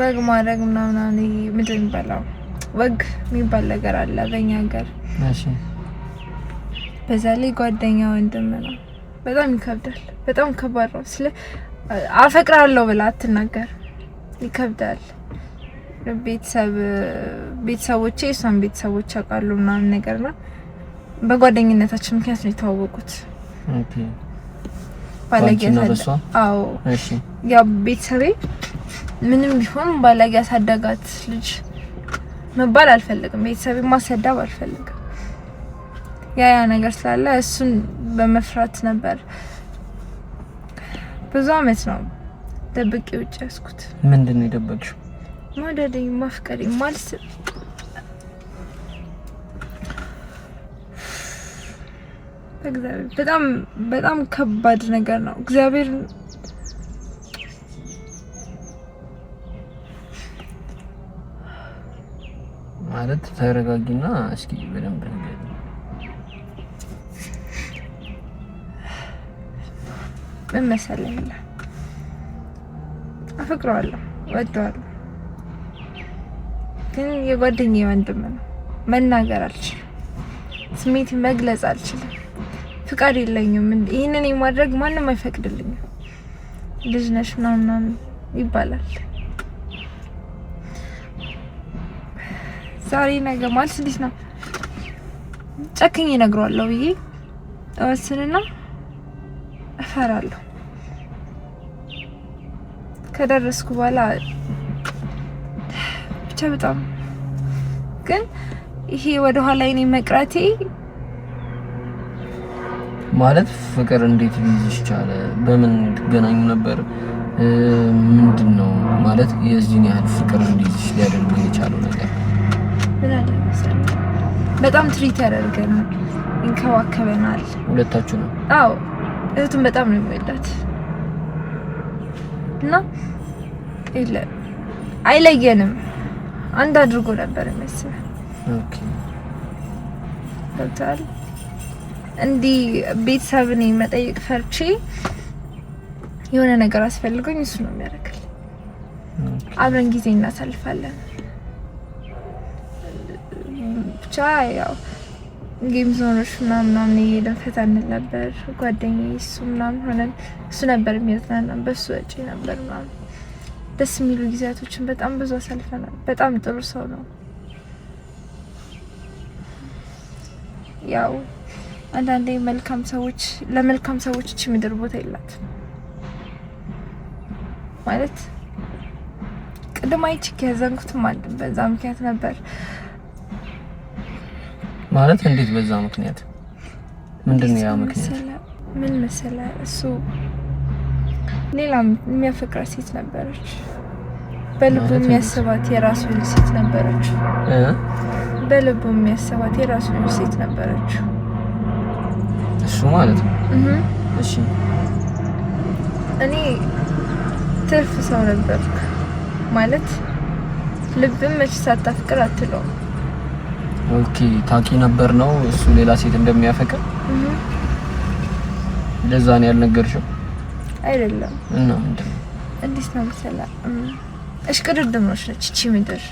Speaker 2: ወግ ማድረግ ምናምን ምንድን የሚባለው ወግ የሚባል ነገር አለ በእኛ ሀገር
Speaker 1: እሺ
Speaker 2: በዛ ላይ ጓደኛ ወንድም ነው በጣም ይከብዳል በጣም ከባድ ነው አፈቅራለሁ ብላ አትናገር ይከብዳል ቤተሰቦቼ እሷን ቤተሰቦች ያውቃሉ ምናምን ነገርና በጓደኝነታችን ምክንያት ነው የተዋወቁት
Speaker 1: ኦኬ
Speaker 2: ባለጌ አዎ
Speaker 1: እሺ
Speaker 2: ያ ቤተሰቤ ምንም ቢሆን ባለጌ ያሳደጋት ልጅ መባል አልፈልግም ቤተሰቤ ማሰዳብ አልፈልግም ያ ነገር ስላለ እሱን በመፍራት ነበር ብዙ አመት ነው ደብቄ ውጭ ያስኩት
Speaker 1: ምንድነው የደበቅሽው
Speaker 2: ማደደኝ ማፍቀሪ ማለት በጣም ከባድ ነገር ነው እግዚአብሔር
Speaker 1: ማለት ተረጋጊና እስኪ በደንብ ነገር
Speaker 2: ምን መሰለኝ አፈቅረዋለሁ ወደዋለሁ ግን የጓደኛዬ ወንድም ነው መናገር አልችልም ስሜት መግለጽ አልችልም ፍቃድ የለኝም ይሄንን የማድረግ ማንንም አይፈቅድልኝም ልጅ ነሽ ምናምን ይባላል ዛሬ ነገ ማለት እንዴት ነው ጨክኜ እነግረዋለሁ ብዬ እወስንና እፈራለሁ ከደረስኩ በኋላ ብቻ በጣም ግን ይሄ ወደ ኋላ እኔ መቅረቴ
Speaker 1: ማለት ፍቅር እንዴት ሊይዝሽ ቻለ በምን ትገናኙ ነበር ምንድነው ማለት የዚህን ያህል ፍቅር እንዲይዝሽ ሊያደርግ የቻለው ነገር
Speaker 2: ምን አለ መሰለኝ በጣም ትሪት ያደርገናል እንከባከበናል
Speaker 1: ሁለታችሁ ነው
Speaker 2: አዎ እህቱን በጣም ነው የሚወዳት እና አይለየንም አንድ አድርጎ ነበር መሰለኝ
Speaker 1: ኦኬ
Speaker 2: ታዲያ እንዲ ቤተሰብን መጠየቅ ፈርቼ የሆነ ነገር አስፈልጎኝ እሱ ነው የሚያደርግልኝ አብረን ጊዜ እናሳልፋለን ብቻ ያው ጌም ዞኖች ምናምን እየሄድን ፈታ እንል ነበር። ጓደኛዬ እሱ ምናምን ሆነን እሱ ነበር የሚያዝናናን፣ በሱ ወጪ ነበር ምናምን ደስ የሚሉ ጊዜያቶችን በጣም ብዙ አሳልፈናል። በጣም ጥሩ ሰው ነው። ያው አንዳንዴ ለመልካም ሰዎች እቺ ምድር ቦታ የላት ማለት ቅድም አይቼ ያዘንኩት ማለት በዛ ምክንያት ነበር
Speaker 1: ማለት። እንዴት በዛ ምክንያት? ምንድነው ያ ምክንያት?
Speaker 2: ምን መሰለህ እሱ ሌላ የሚያፈቅራት ሴት ነበረች። በልቡ የሚያስባት የራሱ ሴት ነበረች። በልቡ የሚያስባት የራሱ ሴት ነበረች።
Speaker 1: እሱ ማለት ነው። እሺ
Speaker 2: እኔ ትርፍ ሰው ነበርኩ ማለት ልብም መች ሳታፍቅር አትለው።
Speaker 1: ኦኬ ታቂ ነበር ነው እሱ ሌላ ሴት እንደሚያፈቅር። ለዛ ነው ያልነገርሽው? አይደለም። እና ምንድነው? እንዴት ነው መሰለህ እሽቅድድሞች ነች እቺ ምድር።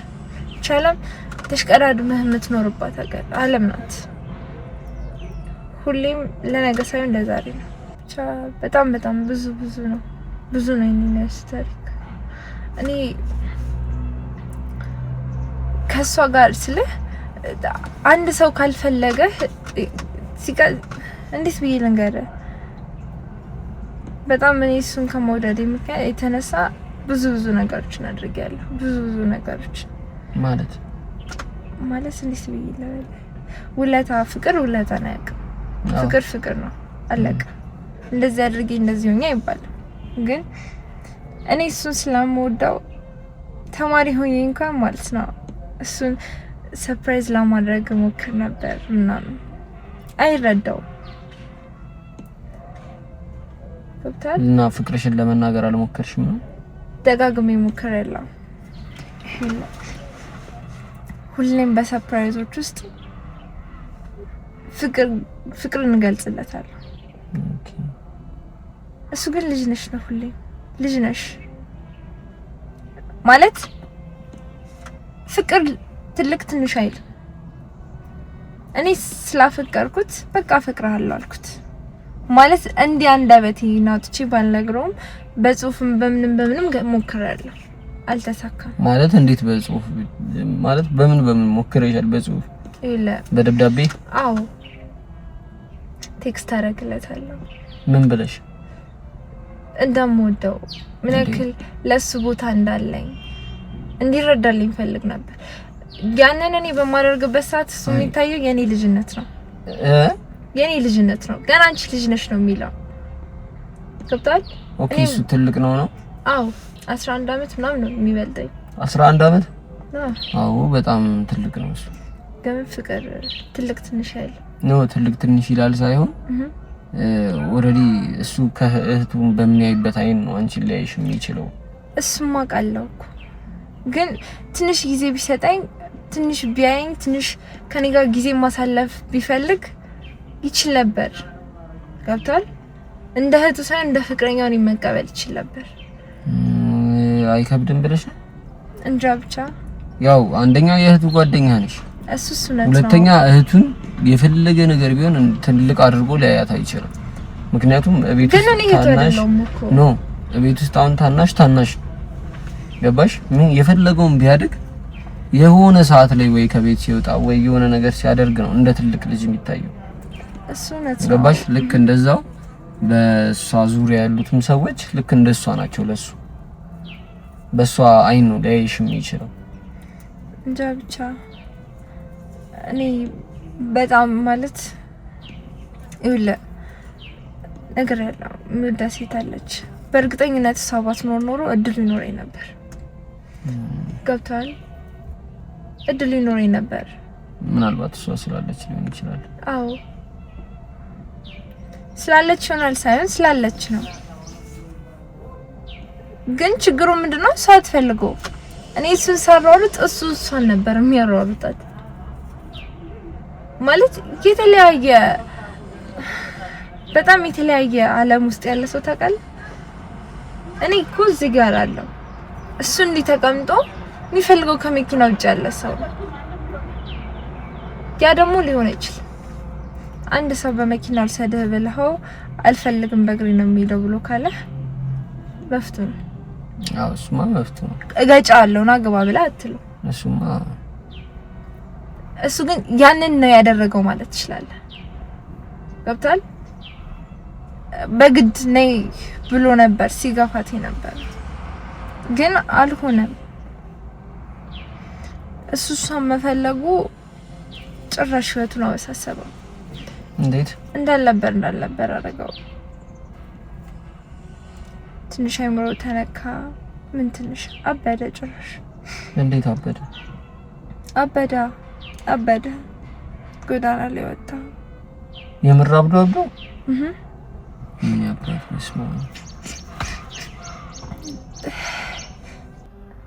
Speaker 1: ቻለም ተሽቀዳድመህ የምትኖርባት ሀገር ዓለም ናት። ሁሌም ለነገ ሳይሆን ለዛሬ ነው። ብቻ በጣም ብዙ ነው የሚነስ ታሪክ። እኔ ከሷ ጋር ስልህ አንድ ሰው ካልፈለገ እንዴት ብዬ ልንገርህ? በጣም እኔ እሱን ከመውደድ ምክንያት የተነሳ ብዙ ነገሮችን አድርጌያለሁ። ብዙ ነገሮች ማለት እንዴት ብዬ ልበልህ? ፍቅር ውለታን አያውቅም። ፍቅር ነው አለቀ። እንደዚህ አድርጌ እንደዚህ ሆኜ አይባልም። ግን እኔ እሱን ስለምወደው ተማሪ ሆኜ እንኳን ማለት ነው እሱን ሰርፕራይዝ ለማድረግ ሞክር ነበር ምናምን። አይረዳው እና ፍቅርሽን ለመናገር አልሞከርሽም ነው?
Speaker 2: ደጋግሜ ሞክሬያለሁ። ሁሌም በሰርፕራይዞች ውስጥ ፍቅርን እንገልጽለታለሁ። እሱ ግን ልጅ ነሽ ነው፣ ሁሌም ልጅ ነሽ ማለት ፍቅር ትልቅ ትንሽ አይልም። እኔ ስላፈቀርኩት በቃ አፈቅርሃለሁ አልኩት ማለት እንዲህ አንደበቴ ናውጥቼ ባልነግረውም በጽሁፍም በምንም ሞክሬያለሁ፣ አልተሳካም። ማለት
Speaker 1: እንዴት በጽሁፍ ማለት በምን ሞክሬሻል? በጽሁፍ በደብዳቤ?
Speaker 2: አዎ ቴክስት አደርግለታለሁ።
Speaker 1: ምን ብለሽ?
Speaker 2: እንደምወደው ምን ያክል ለሱ ቦታ እንዳለኝ እንዲረዳልኝ ፈልግ ነበር። ያንን እኔ በማደርግበት ሰዓት እሱ የሚታየው የኔ ልጅነት ነው። ገና አንቺ ልጅ ነሽ ነው የሚለው። ገብቷል?
Speaker 1: ኦኬ እሱ ትልቅ ነው።
Speaker 2: አዎ 11 አመት ምናምን ነው የሚበልጠኝ።
Speaker 1: 11 አመት? አዎ በጣም ትልቅ ነው እሱ።
Speaker 2: ግን ፍቅር ትልቅ ትንሽ አይል
Speaker 1: ነው። ትልቅ ትንሽ ይላል ሳይሆን ኦሬዲ እሱ ከእህቱ በሚያይበት አይን ነው አንቺ ሊያይሽ የሚችለው።
Speaker 2: እሱማ ቃለው እኮ ግን ትንሽ ጊዜ ቢሰጠኝ፣ ትንሽ ቢያየኝ፣ ትንሽ ከኔ ጋር ጊዜ ማሳለፍ ቢፈልግ ይችል ነበር። ገብቷል? እንደ እህቱ ሳይሆን እንደ ፍቅረኛው ነው መቀበል ይችል ነበር።
Speaker 1: አይከብድም ብለሽ ነው?
Speaker 2: እንጃ ብቻ
Speaker 1: ያው አንደኛ የእህቱ ጓደኛ ነሽ፣
Speaker 2: እሱስ ነው።
Speaker 1: ሁለተኛ እህቱን የፈለገ ነገር ቢሆን ትልቅ አድርጎ ሊያያት አይችልም። ምክንያቱም እቤት ውስጥ ታናሽ ገባሽ? ምን የፈለገውን ቢያድግ የሆነ ሰዓት ላይ ወይ ከቤት ሲወጣ ወይ የሆነ ነገር ሲያደርግ ነው እንደ ትልቅ ልጅ የሚታየው።
Speaker 2: እሱ ነው።
Speaker 1: ገባሽ? ልክ እንደዛው በሷ ዙሪያ ያሉትም ሰዎች ልክ እንደሷ ናቸው። ለሱ በሷ አይን ነው ሊያይሽ የሚችለው።
Speaker 2: እንጃ ብቻ እኔ በጣም ማለት ይኸውልህ ነገር ያለው ምዳሴ ታለች። በእርግጠኝነት እሷ ባትኖር ኖሮ እድል ይኖረኝ ነበር። ገብቷል? እድል ይኖረኝ ነበር።
Speaker 1: ምናልባት እሷ ስላለች ሊሆን ይችላል።
Speaker 2: አዎ ስላለች ይሆናል ሳይሆን ስላለች ነው። ግን ችግሩ ምንድነው? እሷ አትፈልገው። እኔ እሱን ሳሯሩጥ እሱ እሷን ነበር የሚያሯሩጣት። ማለት በጣም የተለያየ ዓለም ውስጥ ያለ ሰው ታውቃለህ። እኔ እኮ እዚህ ጋር አለው እሱ እንዲህ ተቀምጦ የሚፈልገው ከመኪና ውጭ ያለ ሰው ያ ደግሞ ሊሆን ይችላል። አንድ ሰው በመኪና አልሰደህ ብለው አልፈልግም በእግሬ ነው የሚለው ብሎ ካለ መፍቱ ነው።
Speaker 1: አዎ እሱማ መፍቱ ነው።
Speaker 2: እገጫለሁ ና ግባ ብላ አትለው።
Speaker 1: እሱማ
Speaker 2: እሱ ግን ያንን ነው ያደረገው ማለት ይችላል። ገብቷል? በግድ ነይ ብሎ ነበር ሲጋፋት ነበር፣ ግን አልሆነም። እሷን መፈለጉ ጭራሽ ህይወቱን አወሳሰበው።
Speaker 1: እንዴት እንዳልነበር
Speaker 2: አደረገው። ትንሽ አይምሮ ተነካ። ምን ትንሽ አበደ ጭራሽ።
Speaker 1: እንዴት
Speaker 2: አበደ ጎዳና ላይ ወጣ።
Speaker 1: የምር አብዶ ምን ያባሽ መስማ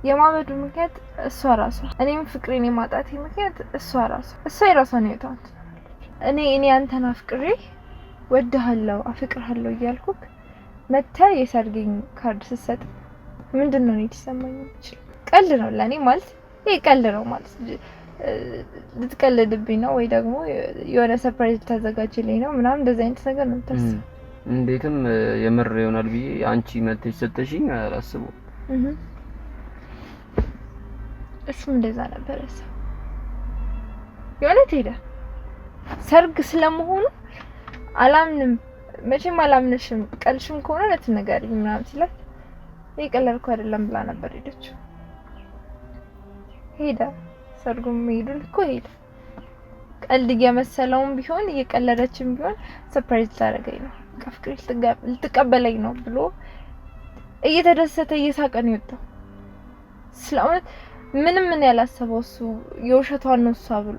Speaker 2: የማበዱ ምክንያት እሷ ራሷ፣ እኔም ፍቅሬን የማጣቴ ምክንያት እሷ የራሷን ህይወት እኔ አንተን አፍቅሬ ወድሃለሁ አፍቅርሃለሁ እያልኩክ መታ የሰርግኝ ካርድ ስትሰጥ ምንድነው ነው የተሰማኝ? ቀልድ ነው ለኔ ማለት ይሄ ቀልድ ነው ማለት ልትቀልድብኝ ነው ወይ ደግሞ የሆነ ሰርፕራይዝ ልታዘጋጅልኝ ነው ምናምን እንደዚህ አይነት ነገር ነው ተስፋ።
Speaker 1: እንዴትም የምር ይሆናል ብዬ አንቺ መተሽ ሰጠሽኝ አላስበው።
Speaker 2: እሱም እንደዛ ነበር ሰው የሆነት ሄደ። ሰርግ ስለመሆኑ አላምንም መቼም አላምንሽም፣ ቀልሽም ከሆነ ለትነገሪኝ ምናምን ሲላት ይቀለልኩ አይደለም ብላ ነበር ሄደችው። ሄደ ሰርጉም ሄዱን እኮ ሄደ። ቀልድ እየመሰለውም ቢሆን እየቀለደችም ቢሆን ሰርፕራይዝ ታደርገኝ ነው ከፍቅሬ ልትቀበለኝ ነው ብሎ እየተደሰተ እየሳቀ ነው የወጣው። ስለዚህ ምንም ምን ያላሰበው እሱ የውሸቷን ነው እሷ ብሎ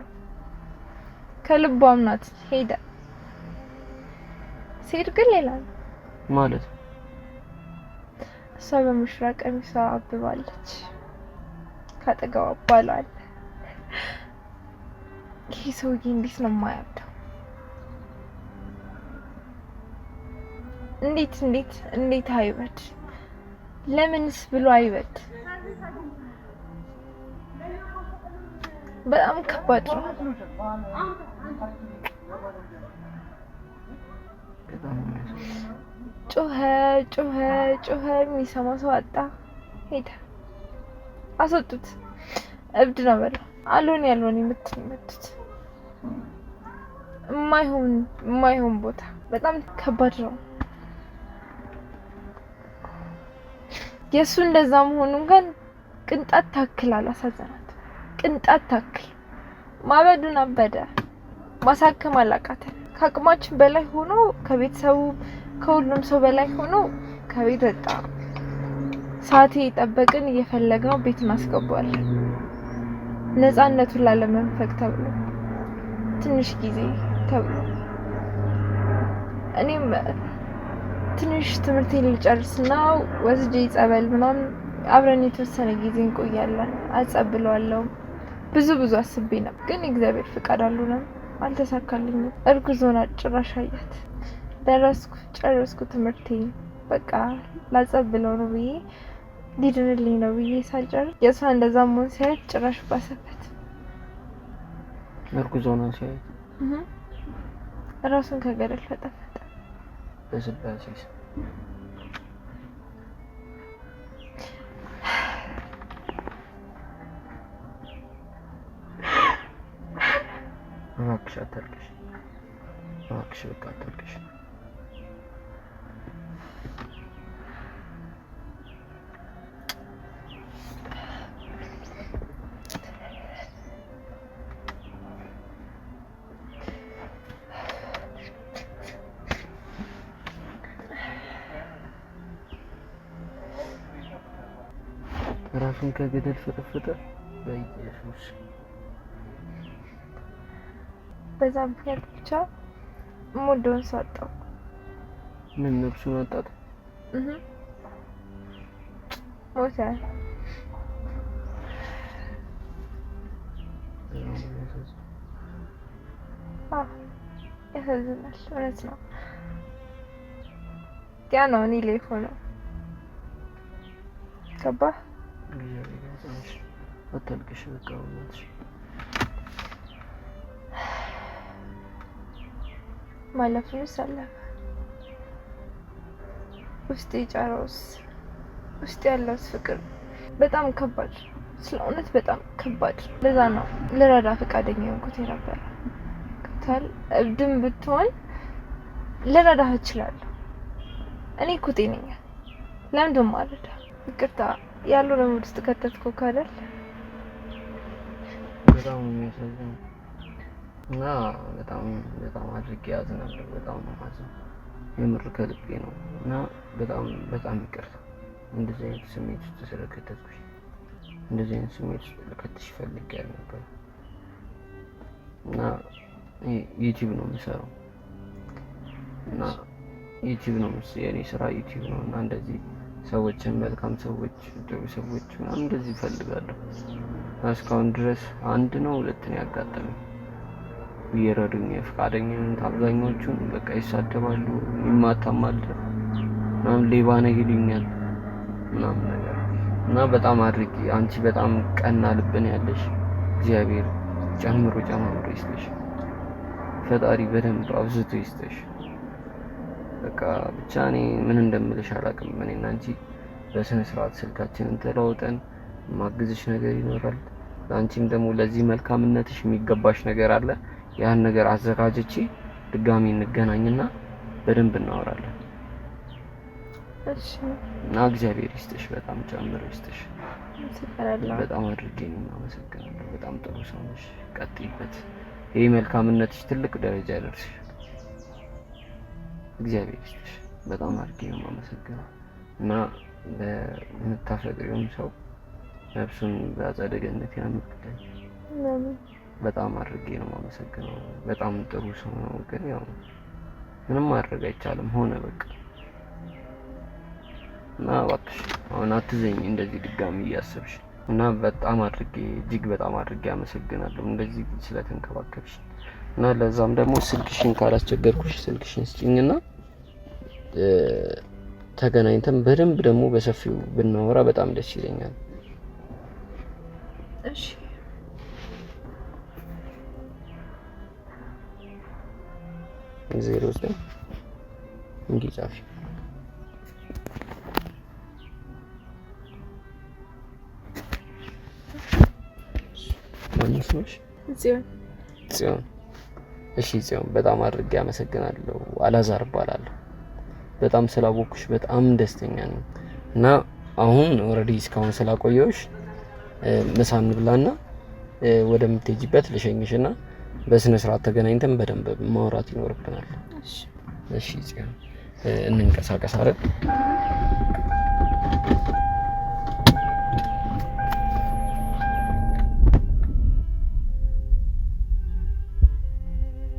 Speaker 2: ከልቧም ናት ሄደ። ሲሄድ ግን ሌላ
Speaker 1: ማለት
Speaker 2: እሷ በሙሽራ ቀሚሷ አብባለች፣ ካጠገቧ ባሏል። ይሄ ሰውዬ እንዴት ነው የማያብደው? እንዴት አይበድ? ለምንስ ብሎ አይበድ? በጣም ከባድ ነው። ጮኸ የሚሰማ ሰው አጣ። ሄደ አስወጡት። እብድ ነው በለው። አልሆን ያልሆን የምትመቱት የማይሆን ቦታ በጣም ከባድ ነው። የሱ እንደዛ መሆኑ እንኳን ቅንጣት ታክል አላሳዘናት። ቅንጣት ታክል ማበዱን አበደ። ማሳከም አላቃተን። ከአቅማችን በላይ ሆኖ ከቤተሰቡ ከሁሉም ሰው በላይ ሆኖ ከቤት ወጣ። ሰዓት እየጠበቅን እየፈለግነው ቤት እናስገባዋል። ነፃነቱን ላለመንፈግ ተብሎ ትንሽ ጊዜ ተብሎ እኔም ትንሽ ትምህርቴን ልጨርስና ወስጄ ጸበል ምናምን አብረን የተወሰነ ጊዜ እንቆያለን አጸብለዋለሁ። ብዙ አስቤ ነበር፣ ግን እግዚአብሔር ፍቃድ አልሆነም፣ አልተሳካልኝም። እርጉዝ ሆና ጭራሽ አያት። ጨረስኩ ትምህርቴን በቃ ላጸብለው ነው ብዬ ሊድንልኝ ነው ብዬ ሳልጨርስ የሷ እንደዛ መሆን ሲያየት ጭራሽ ባሰበት።
Speaker 1: እርጉዝ ሆና ሲያየት
Speaker 2: ራሱን ከገደል ፈጠፈጠ።
Speaker 1: በስላሴ እባክሽ አታልቅሽ፣ እባክሽ በቃ አታልቅሽ። ራሱን ከገደል ፈጠፈጠ። በኢየሱስ
Speaker 2: በዛ ምክንያት ብቻ ሞዶን ሰጠው።
Speaker 1: ምን ነፍሱን አጣት?
Speaker 2: ሞተ። ያሳዝናል። እውነት ነው። ያ ነው እኔ ላይ ሆነው ገባህ?
Speaker 1: አታልቅሽ በቃ እውነትሽ
Speaker 2: ማለፉንስ አለፈ። ውስጥ የጫረውስ ውስጥ ያለውስ ፍቅር በጣም ከባድ፣ ስለ እውነት በጣም ከባድ። ለዛ ነው ልረዳ ፈቃደኛ የሆንኩት የነበረ። ከታል እብድም ብትሆን ልረዳህ እችላለሁ። እኔ እኮ ጤነኛ ለምን ደሞ አልረዳ? ይቅርታ ያለው ነው ውስጥ ከተትኩ ካደል
Speaker 1: በጣም የሚያሳዝን እና በጣም አድርጌ ያዝናለሁ። በጣም ነው ማዘን፣ የምር ከልቤ ነው። እና በጣም ይቅርታ እንደዚህ አይነት ስሜት ውስጥ ስለከተትኩሽ፣ እንደዚህ አይነት ስሜት ውስጥ ልከትሽ ፈልጌ ነበር። እና ዩቲዩብ ነው የምሰራው እና ዩቲዩብ ነው የኔ ስራ ዩቲዩብ ነው። እና እንደዚህ ሰዎችን መልካም ሰዎች ጥሩ ሰዎች ምናምን እንደዚህ እፈልጋለሁ። እስካሁን ድረስ አንድ ነው ሁለት ነው ያጋጠመኝ። እየረዱኝ ፈቃደኛ ነን። አብዛኞቹን በቃ ይሳደባሉ፣ ይማታማል፣ ምናምን ሌባ ነህ ይሉኛል ምናምን ነገር እና በጣም አድርጊ አንቺ በጣም ቀና ልብን ያለሽ እግዚአብሔር ጨምሮ ይስጥሽ። ፈጣሪ በደንብ አብዝቶ ይስጥሽ። በቃ ብቻ እኔ ምን እንደምልሽ አላውቅም። እኔና አንቺ በስነ ስርዓት ስልካችንን ተለዋውጠን ማግዝሽ ነገር ይኖራል። አንቺም ደግሞ ለዚህ መልካምነትሽ የሚገባሽ ነገር አለ። ያን ነገር አዘጋጅቼ ድጋሚ እንገናኝና በደንብ እናወራለን።
Speaker 2: እሺ።
Speaker 1: እና እግዚአብሔር ይስጥሽ፣ በጣም ጨምሮ ይስጥሽ። በጣም አድርጌ ነው የማመሰግነው። በጣም ጥሩ ሰው ነሽ፣ ቀጥይበት። ይሄ መልካምነትሽ ትልቅ ደረጃ ያደርስሽ። እግዚአብሔር ይስጥሽ። በጣም አድርጌ ነው የማመሰግነው። እና በምታፈቅሪውም ሰው ነፍሱን በአጸደ ገነት ያኑርልኝ። በጣም አድርጌ ነው የማመሰግነው። በጣም ጥሩ ሰው ነው። ግን ያው ምንም ማድረግ አይቻልም፣ ሆነ በቃ። እና እባክሽ አሁን አትዘኝ እንደዚህ ድጋሚ እያሰብሽ። እና በጣም አድርጌ እጅግ በጣም አድርጌ አመሰግናለሁ እንደዚህ ስለተንከባከብሽ። እና ለዛም ደግሞ ስልክሽን ካላስቸገርኩሽ ስልክሽን ስጪኝና ተገናኝተን በደንብ ደግሞ በሰፊው ብናወራ በጣም ደስ ይለኛል።
Speaker 2: እሺ።
Speaker 1: ዜሮ ዘጠኝ እንጂ ጻፊ ማንስ ነሽ? ጽዮን። እሺ ጽዮን፣ በጣም አድርጌ አመሰግናለሁ። አላዛር እባላለሁ። በጣም ስላወኩሽ በጣም ደስተኛ ነኝ። እና አሁን ኦልሬዲ እስካሁን ስላቆየሁሽ ምሳ እንብላና ወደምትሄጂበት ልሸኝሽና በስነ ስርዓት ተገናኝተን በደንብ ማውራት ይኖርብናል። እሺ ጽዮን፣ እንንቀሳቀስ አይደል?